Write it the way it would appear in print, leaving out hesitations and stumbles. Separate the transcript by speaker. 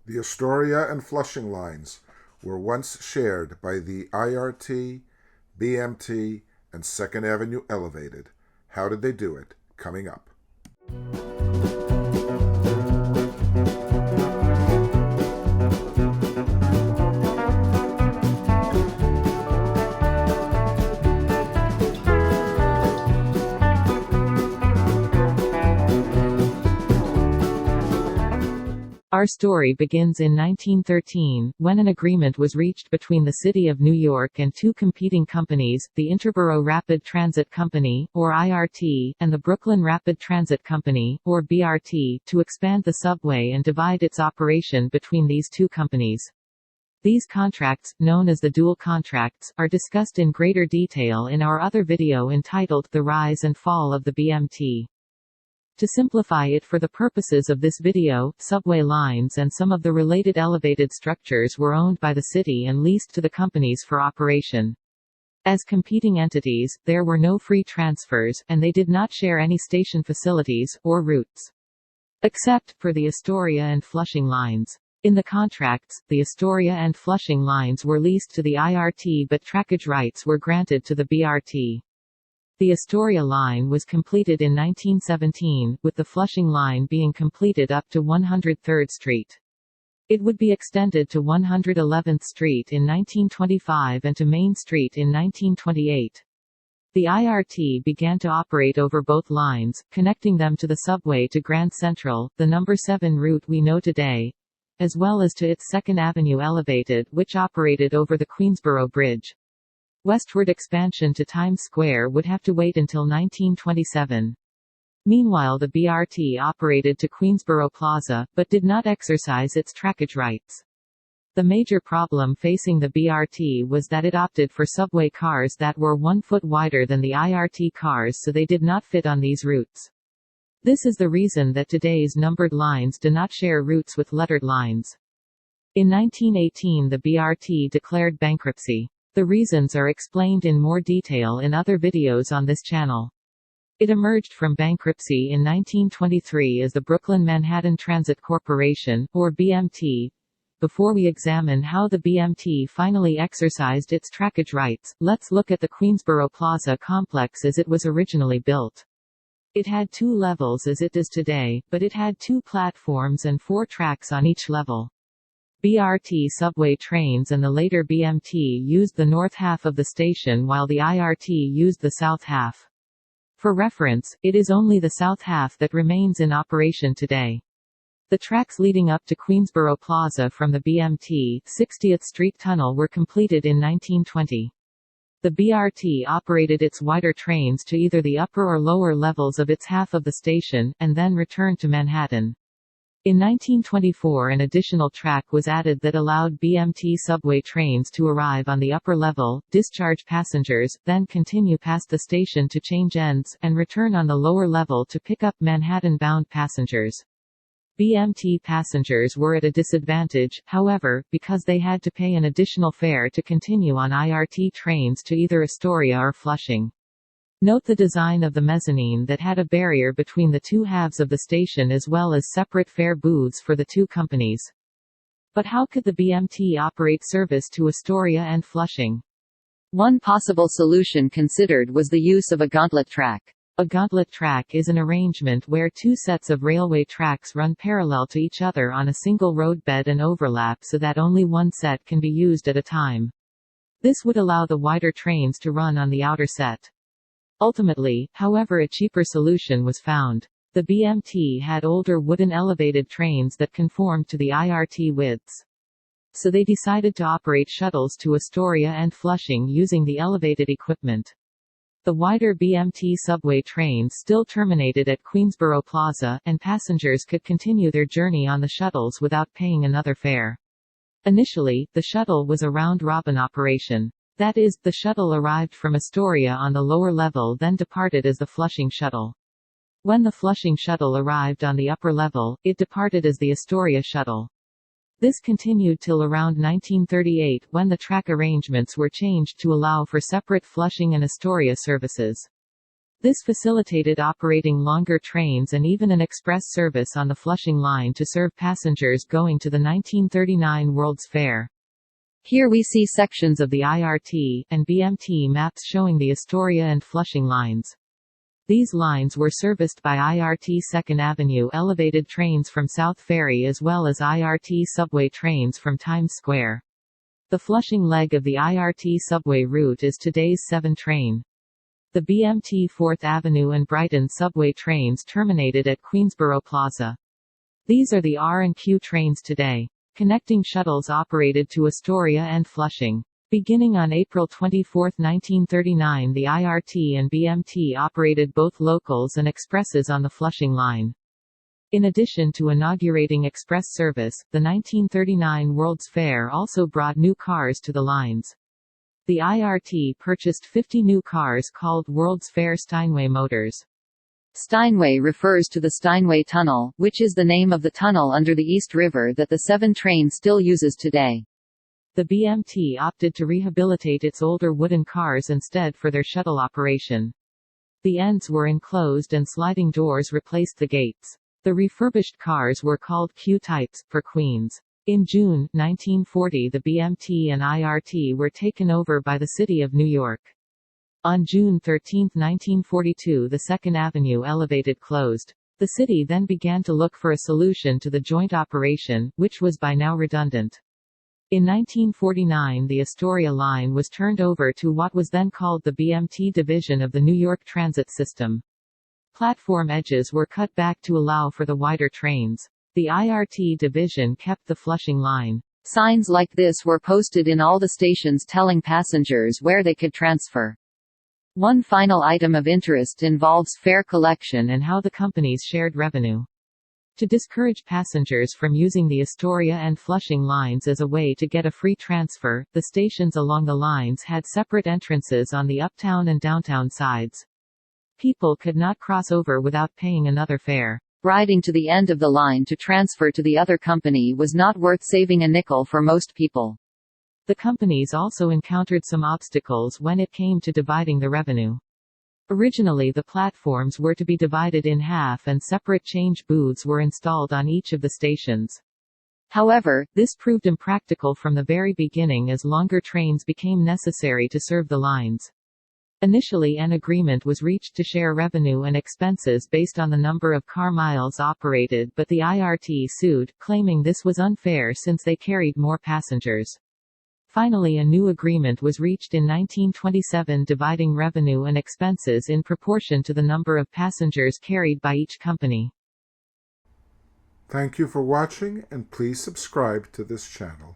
Speaker 1: The Astoria and Flushing lines were once shared by the I.R.T, B.M.T, and 2nd Avenue Elevated. How did they do it? Coming up.
Speaker 2: Our story begins in 1913, when an agreement was reached between the City of New York and two competing companies, the Interborough Rapid Transit Company, or I.R.T., and the Brooklyn Rapid Transit Company, or B.R.T., to expand the subway and divide its operation between these two companies. These contracts, known as the dual contracts, are discussed in greater detail in our other video entitled The Rise and Fall of the B.M.T. To simplify it for the purposes of this video, subway lines and some of the related elevated structures were owned by the city and leased to the companies for operation. As competing entities, there were no free transfers, and they did not share any station facilities, or routes. Except for the Astoria and Flushing lines. In the contracts, the Astoria and Flushing lines were leased to the I.R.T, but trackage rights were granted to the B.R.T. The Astoria line was completed in 1917, with the Flushing line being completed up to 103rd Street. It would be extended to 111th Street in 1925 and to Main Street in 1928. The I.R.T. began to operate over both lines, connecting them to the subway to Grand Central, the number 7 route we know today, as well as to its 2nd Avenue Elevated, which operated over the Queensboro Bridge. Westward expansion to Times Square would have to wait until 1927. Meanwhile, the B.R.T. operated to Queensboro Plaza, but did not exercise its trackage rights. The major problem facing the B.R.T. was that it opted for subway cars that were 1 foot wider than the I.R.T. cars, so they did not fit on these routes. This is the reason that today's numbered lines do not share routes with lettered lines. In 1918, the B.R.T. declared bankruptcy. The reasons are explained in more detail in other videos on this channel. It emerged from bankruptcy in 1923 as the Brooklyn Manhattan Transit Corporation, or B.M.T. Before we examine how the B.M.T. finally exercised its trackage rights, let's look at the Queensboro Plaza complex as it was originally built. It had 2 levels as it does today, but it had 2 platforms and 4 tracks on each level. B.R.T. subway trains and the later B.M.T. used the north half of the station while the I.R.T. used the south half. For reference, it is only the south half that remains in operation today. The tracks leading up to Queensboro Plaza from the B.M.T. 60th Street Tunnel were completed in 1920. The B.R.T. operated its wider trains to either the upper or lower levels of its half of the station, and then returned to Manhattan. In 1924 an additional track was added that allowed B.M.T. subway trains to arrive on the upper level, discharge passengers, then continue past the station to change ends, and return on the lower level to pick up Manhattan-bound passengers. B.M.T. passengers were at a disadvantage, however, because they had to pay an additional fare to continue on I.R.T. trains to either Astoria or Flushing. Note the design of the mezzanine that had a barrier between the 2 halves of the station as well as separate fare booths for the 2 companies. But how could the B.M.T. operate service to Astoria and Flushing?
Speaker 3: One possible solution considered was the use of a gauntlet track.
Speaker 2: A gauntlet track is an arrangement where 2 sets of railway tracks run parallel to each other on a single roadbed and overlap so that only one set can be used at a time. This would allow the wider trains to run on the outer set. Ultimately, however, a cheaper solution was found. The B.M.T. had older wooden elevated trains that conformed to the I.R.T. widths. So they decided to operate shuttles to Astoria and Flushing using the elevated equipment. The wider B.M.T. subway trains still terminated at Queensboro Plaza, and passengers could continue their journey on the shuttles without paying another fare. Initially, the shuttle was a round-robin operation. That is, the shuttle arrived from Astoria on the lower level then departed as the Flushing shuttle. When the Flushing shuttle arrived on the upper level, it departed as the Astoria shuttle. This continued till around 1938 when the track arrangements were changed to allow for separate Flushing and Astoria services. This facilitated operating longer trains and even an express service on the Flushing line to serve passengers going to the 1939 World's Fair. Here we see sections of the I.R.T. and B.M.T. maps showing the Astoria and Flushing lines. These lines were serviced by I.R.T. 2nd Avenue elevated trains from South Ferry as well as I.R.T. subway trains from Times Square. The Flushing leg of the I.R.T. subway route is today's 7 train. The B.M.T. 4th Avenue and Brighton subway trains terminated at Queensboro Plaza. These are the R and Q trains today. Connecting shuttles operated to Astoria and Flushing. Beginning on April 24, 1939, the I.R.T. and B.M.T. operated both locals and expresses on the Flushing line. In addition to inaugurating express service, the 1939 World's Fair also brought new cars to the lines. The I.R.T. purchased 50 new cars called World's Fair Steinway motors.
Speaker 3: Steinway refers to the Steinway Tunnel, which is the name of the tunnel under the East River that the 7 train still uses today.
Speaker 2: The B.M.T. opted to rehabilitate its older wooden cars instead for their shuttle operation. The ends were enclosed and sliding doors replaced the gates. The refurbished cars were called Q-types, for Queens. In June 1940, the B.M.T. and I.R.T. were taken over by the City of New York. On June 13, 1942, the 2nd Avenue elevated closed. The city then began to look for a solution to the joint operation, which was by now redundant. In 1949, the Astoria line was turned over to what was then called the B.M.T. division of the New York Transit System. Platform edges were cut back to allow for the wider trains. The I.R.T. division kept the Flushing line.
Speaker 3: Signs like this were posted in all the stations telling passengers where they could transfer. One final item of interest involves fare collection
Speaker 2: and how the companies shared revenue. To discourage passengers from using the Astoria and Flushing lines as a way to get a free transfer, the stations along the lines had separate entrances on the uptown and downtown sides. People could not cross over without paying another fare.
Speaker 3: Riding to the end of the line to transfer to the other company was not worth saving a nickel for most people.
Speaker 2: The companies also encountered some obstacles when it came to dividing the revenue. Originally, the platforms were to be divided in half and separate change booths were installed on each of the stations. However, this proved impractical from the very beginning as longer trains became necessary to serve the lines. Initially, an agreement was reached to share revenue and expenses based on the number of car miles operated, but the I.R.T. sued, claiming this was unfair since they carried more passengers. Finally, a new agreement was reached in 1927 dividing revenue and expenses in proportion to the number of passengers carried by each company.
Speaker 1: Thank you for watching, and please subscribe to this channel.